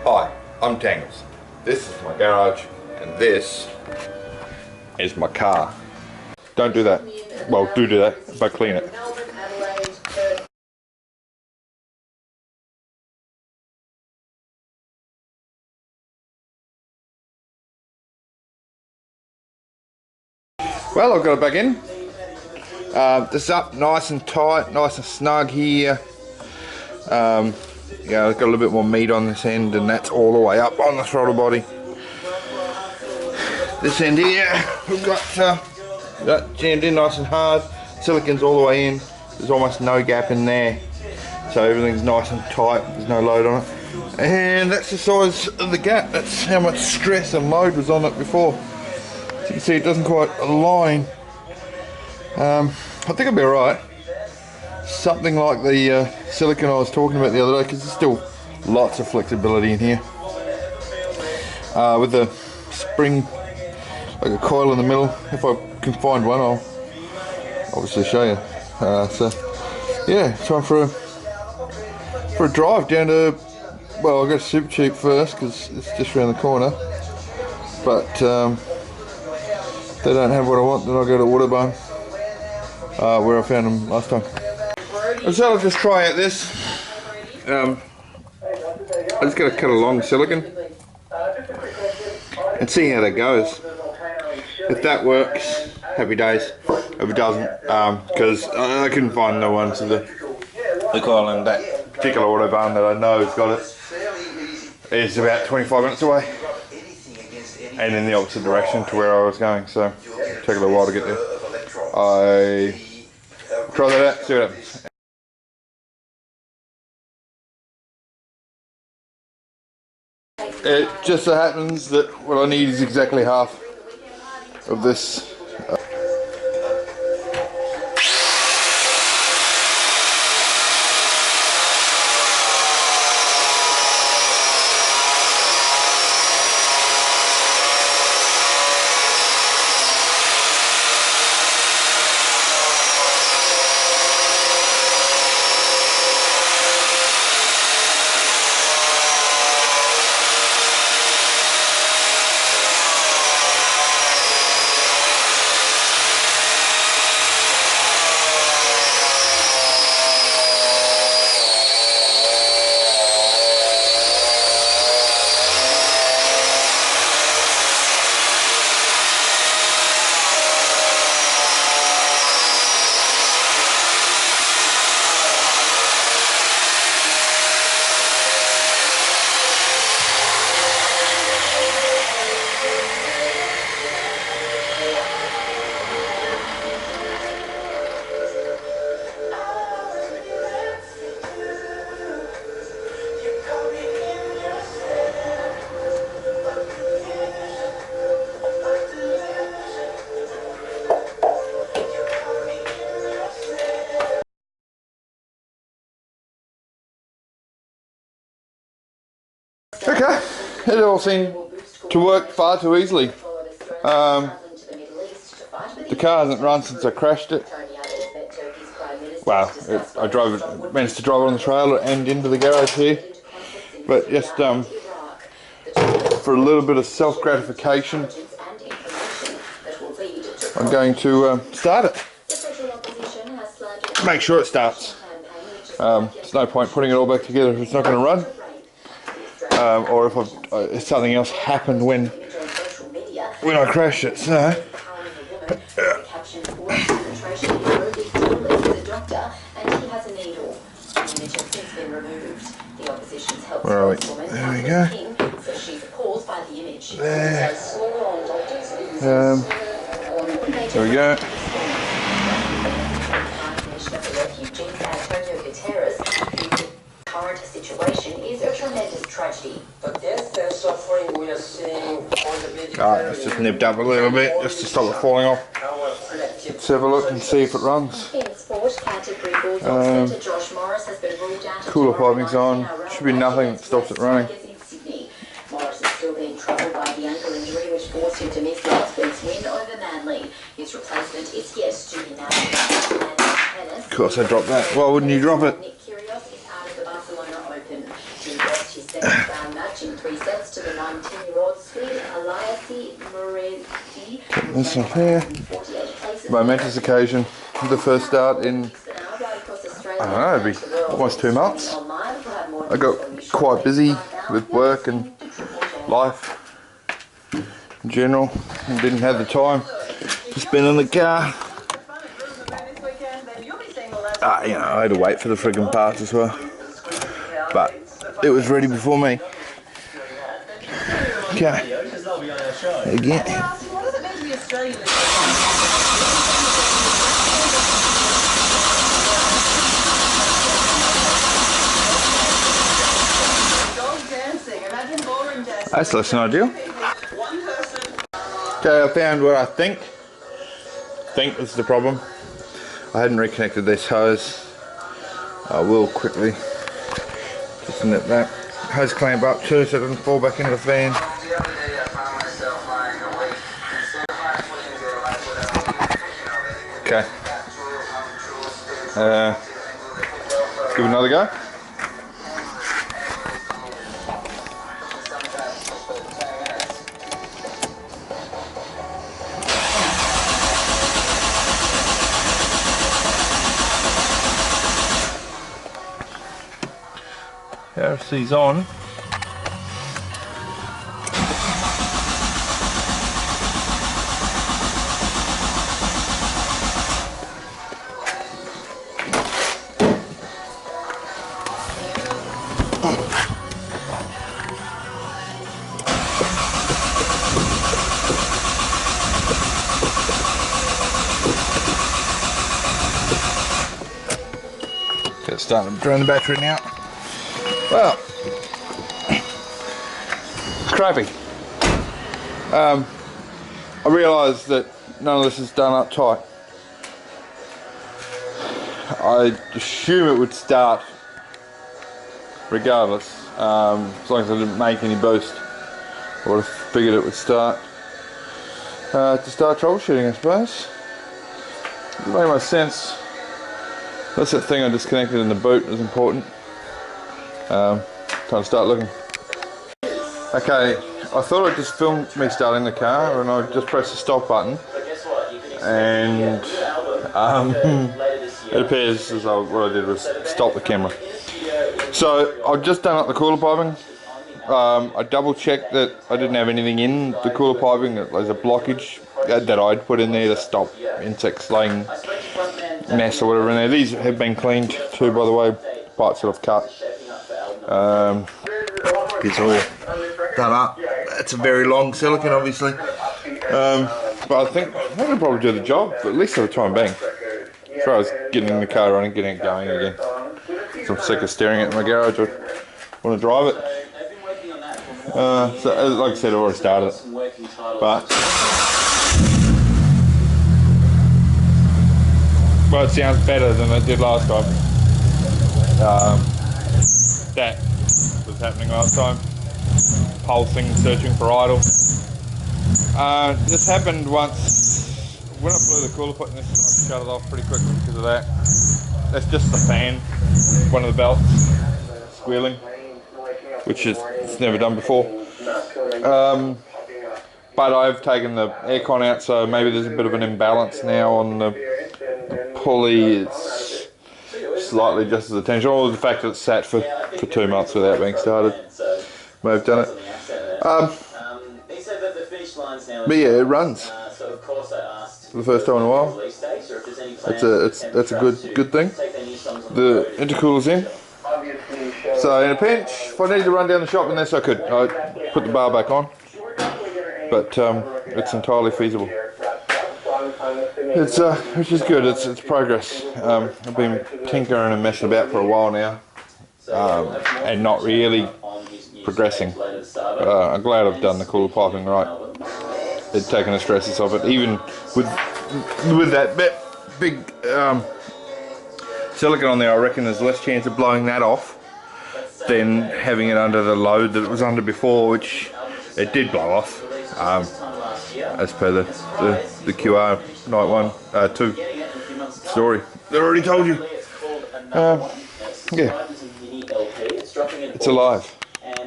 Hi, I'm Tangles. This is my garage and this is my car. Don't do that. Well, do that, but clean it. Well, I've got it back in. This is up nice and tight, nice and snug here. Yeah, I've got a little bit more meat on this end, and that's all the way up on the throttle body. This end here, we've got that jammed in nice and hard. Silicon's all the way in. There's almost no gap in there, so everything's nice and tight. There's no load on it, and that's the size of the gap. That's how much stress and load was on it before. As you can see, it doesn't quite align. I think it'll be alright. Something like the silicon I was talking about the other day, because there's still lots of flexibility in here. With the spring, like a coil in the middle, if I can find one, I'll obviously show you. So yeah, time for a drive down to, well, I'll go to Super Cheap first because it's just around the corner, but if they don't have what I want, then I'll go to Waterbarn, where I found them last time. So I'll just try out this. I just got to cut a long silicon and see how that goes. If that works, happy days. If it doesn't, because I couldn't find no one to the coil in that particular Autobarn that I know has got it. It's about 25 minutes away and in the opposite direction to where I was going, so it'll take a little while to get there. I try that out, see what happens. It just so happens that what I need is exactly half of this. Okay, it all seemed to work far too easily. The car hasn't run since I crashed it. Well, I managed to drive it on the trailer and into the garage here. But just for a little bit of self-gratification, I'm going to start it. Make sure it starts. There's no point putting it all back together if it's not going to run. Or if something else happened when I crashed it. So where are we? There we go. There. There we go. Current situation is a tremendous tragedy. But yes, there's suffering we are seeing on the video. Alright, let's just nipped up a little bit just to stop it falling off. Let's have a look and see if it runs. Cooler piping's on. Should be nothing that stops it running. Morris is still being troubled by the ankle injury which forced him to miss last week's win over Manly. His replacement is yet to be named. Of course I dropped that. Why wouldn't you drop it? matching 3 sets to the 19-year-old Swede Eliasi Muredi. This one here. Momentous occasion. The first start in, I don't know, it'd be almost 2 months. I got quite busy with work and life in general and didn't have the time to spend in the car. You know, I had to wait for the friggin' parts as well, but it was ready before me. Okay, again. That's less than ideal. Okay, I found what I think was the problem. I hadn't reconnected this hose. I will quickly just nip that hose clamp up too so it doesn't fall back into the fan. Okay. Let's give it another go. RC's on. Okay, starting to drain the battery now. Well, crappy. I realised that none of this is done up tight. I assume it would start regardless, as long as I didn't make any boost. I would have figured it would start. To start troubleshooting, I suppose. It made most sense. That's that thing I disconnected in the boot is important. Time to start looking. Okay, I thought I'd just film me starting the car and I just press the stop button and it appears as though what I did was stop the camera. So I've just done up the cooler piping. I double checked that I didn't have anything in the cooler piping, that there's a blockage that I'd put in there to stop insects laying nests or whatever in there. These have been cleaned too, by the way, parts that I've cut. It's all done up. It's a very long silicone, obviously, but I think it'll probably do the job, at least for the time being, as far as getting in the car running, getting it going again. So I'm sick of staring at it in my garage. I want to drive it. So like I said, I already started it, but well, it sounds better than it did last time. That was happening last time. Pulsing, searching for idle. This happened once when I blew the cooler put in this. I shut it off pretty quickly because of that. That's just the fan, one of the belts squealing, which is it's never done before. But I've taken the aircon out, so maybe there's a bit of an imbalance now on the pulley. It's slightly adjusted the tension, or the fact that it's sat for 2 months without being started may have done it. But yeah, it runs for the first time in a while. That's a good thing. The intercooler's in, so in a pinch, if I need to run down the shop in this, I could. I put the bar back on, but it's entirely feasible. It's which is good. It's progress. I've been tinkering and messing about for a while now, and not really progressing. I'm glad I've done the cooler piping right. It's taken the stresses off it. Even with that big silicone on there, I reckon there's less chance of blowing that off than having it under the load that it was under before, which it did blow off. As per the QR night 2 story. They already told you. Yeah, it's alive.